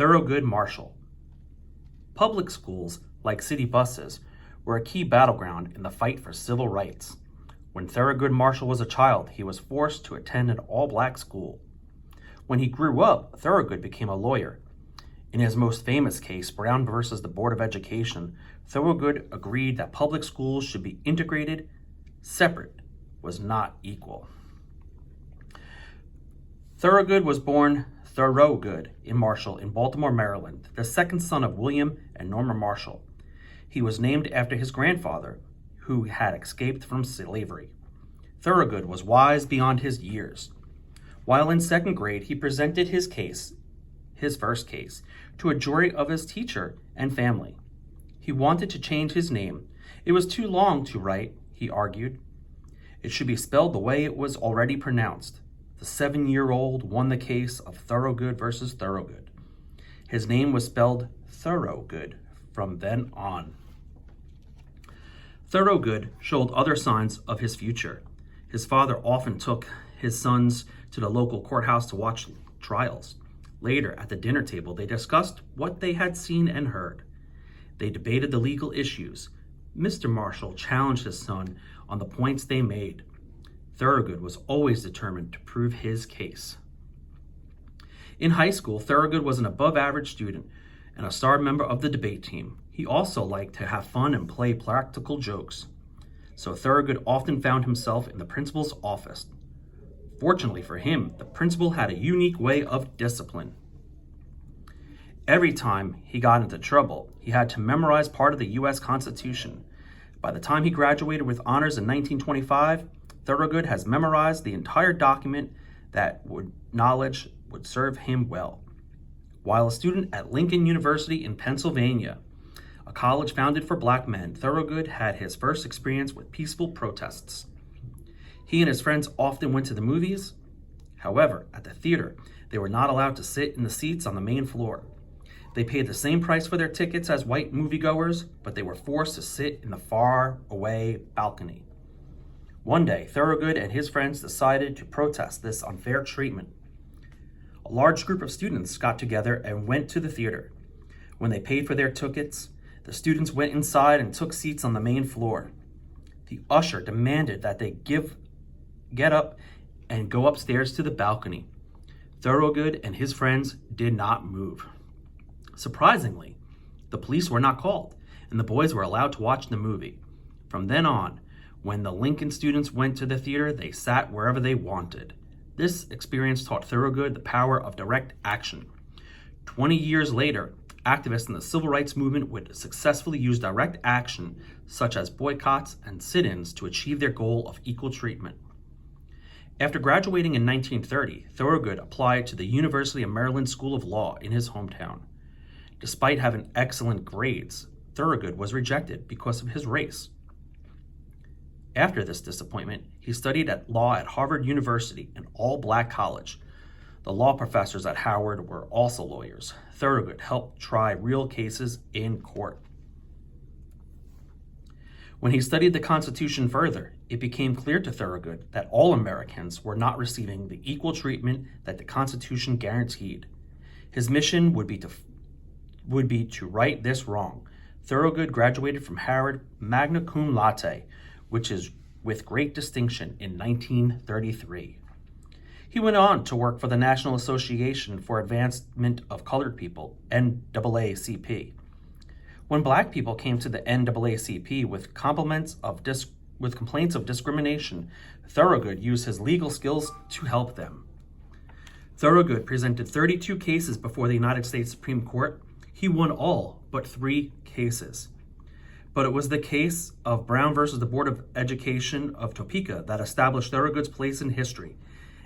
Thurgood Marshall. Public schools, like city buses, were a key battleground in the fight for civil rights. When Thurgood Marshall was a child, he was forced to attend an all-black school. When he grew up, Thurgood became a lawyer. In his most famous case, Brown versus the Board of Education, Thurgood agreed that public schools should be integrated. Separate was not equal. Thurgood was born Thurgood in Marshall in Baltimore, Maryland, the second son of William and Norma Marshall. He was named after his grandfather, who had escaped from slavery. Thurgood was wise beyond his years. While in second grade, he presented his first case, to a jury of his teacher and family. He wanted to change his name. It was too long to write, he argued. It should be spelled the way it was already pronounced. The 7-year-old won the case of Thurgood versus Thurgood. His name was spelled Thurgood from then on. Thurgood showed other signs of his future. His father often took his sons to the local courthouse to watch trials. Later, at the dinner table, they discussed what they had seen and heard. They debated the legal issues. Mr. Marshall challenged his son on the points they made. Thurgood was always determined to prove his case. In high school, Thurgood was an above-average student and a star member of the debate team. He also liked to have fun and play practical jokes. So Thurgood often found himself in the principal's office. Fortunately for him, the principal had a unique way of discipline. Every time he got into trouble, he had to memorize part of the U.S. Constitution. By the time he graduated with honors in 1925, Thurgood has memorized the entire document knowledge would serve him well. While a student at Lincoln University in Pennsylvania, a college founded for black men, Thurgood had his first experience with peaceful protests. He and his friends often went to the movies. However, at the theater, they were not allowed to sit in the seats on the main floor. They paid the same price for their tickets as white moviegoers, but they were forced to sit in the far-away balcony. One day, Thurgood and his friends decided to protest this unfair treatment. A large group of students got together and went to the theater. When they paid for their tickets, the students went inside and took seats on the main floor. The usher demanded that they get up and go upstairs to the balcony. Thurgood and his friends did not move. Surprisingly, the police were not called, and the boys were allowed to watch the movie. From then on, when the Lincoln students went to the theater, they sat wherever they wanted. This experience taught Thurgood the power of direct action. 20 years later, activists in the civil rights movement would successfully use direct action, such as boycotts and sit-ins, to achieve their goal of equal treatment. After graduating in 1930, Thurgood applied to the University of Maryland School of Law in his hometown. Despite having excellent grades, Thurgood was rejected because of his race. After this disappointment, he studied law at Harvard University, an all-black college. The law professors at Howard were also lawyers. Thurgood helped try real cases in court. When he studied the Constitution further, it became clear to Thurgood that all Americans were not receiving the equal treatment that the Constitution guaranteed. His mission would be to right this wrong. Thurgood graduated from Howard magna cum laude, which is with great distinction, in 1933. He went on to work for the National Association for Advancement of Colored People, NAACP. When black people came to the NAACP with complaints of discrimination, Thurgood used his legal skills to help them. Thurgood presented 32 cases before the United States Supreme Court. He won all but 3 cases. But it was the case of Brown versus the Board of Education of Topeka that established Thurgood's place in history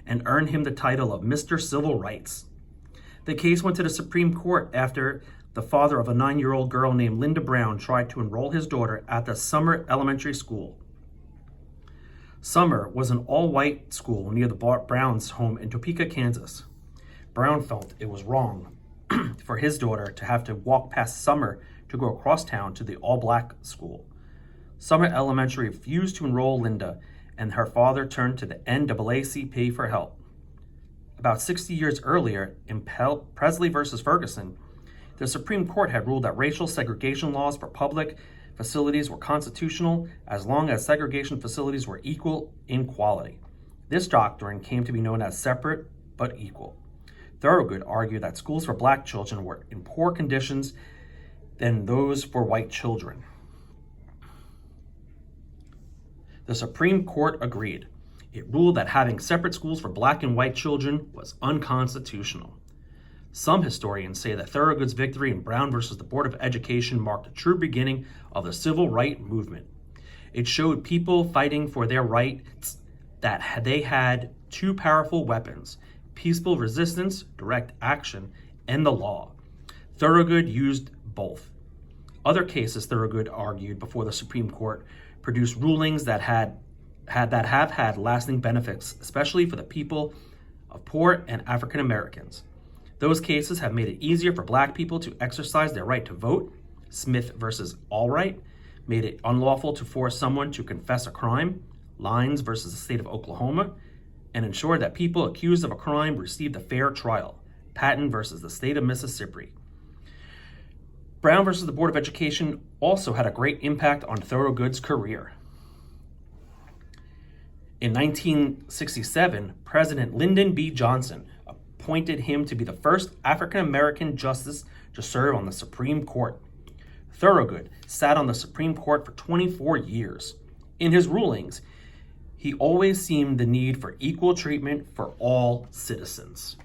and earned him the title of Mr. Civil Rights. The case went to the Supreme Court after the father of a 9-year-old girl named Linda Brown tried to enroll his daughter at the Summer Elementary School. Summer was an all-white school near the Brown's home in Topeka, Kansas. Brown felt it was wrong for his daughter to have to walk past Summer to go across town to the all-black school. Summer Elementary refused to enroll Linda, and her father turned to the NAACP for help. About 60 years earlier, in Presley versus Ferguson, the Supreme Court had ruled that racial segregation laws for public facilities were constitutional as long as segregation facilities were equal in quality. This doctrine came to be known as separate but equal. Thurgood argued that schools for black children were in poor conditions than those for white children. The Supreme Court agreed. It ruled that having separate schools for black and white children was unconstitutional. Some historians say that Thurgood's victory in Brown versus the Board of Education marked the true beginning of the civil rights movement. It showed people fighting for their rights that they had two powerful weapons: peaceful resistance, direct action, and the law. Thurgood used both. Other cases Thurgood argued before the Supreme Court produced rulings that have had lasting benefits, especially for the people of poor and African Americans. Those cases have made it easier for black people to exercise their right to vote. Smith versus Allwright made it unlawful to force someone to confess a crime. Lines versus the state of Oklahoma, and ensured that people accused of a crime received a fair trial. Patton versus the state of Mississippi. Brown versus the Board of Education also had a great impact on Thurgood's career. In 1967, President Lyndon B. Johnson appointed him to be the first African-American justice to serve on the Supreme Court. Thurgood sat on the Supreme Court for 24 years. In his rulings, he always seemed the need for equal treatment for all citizens.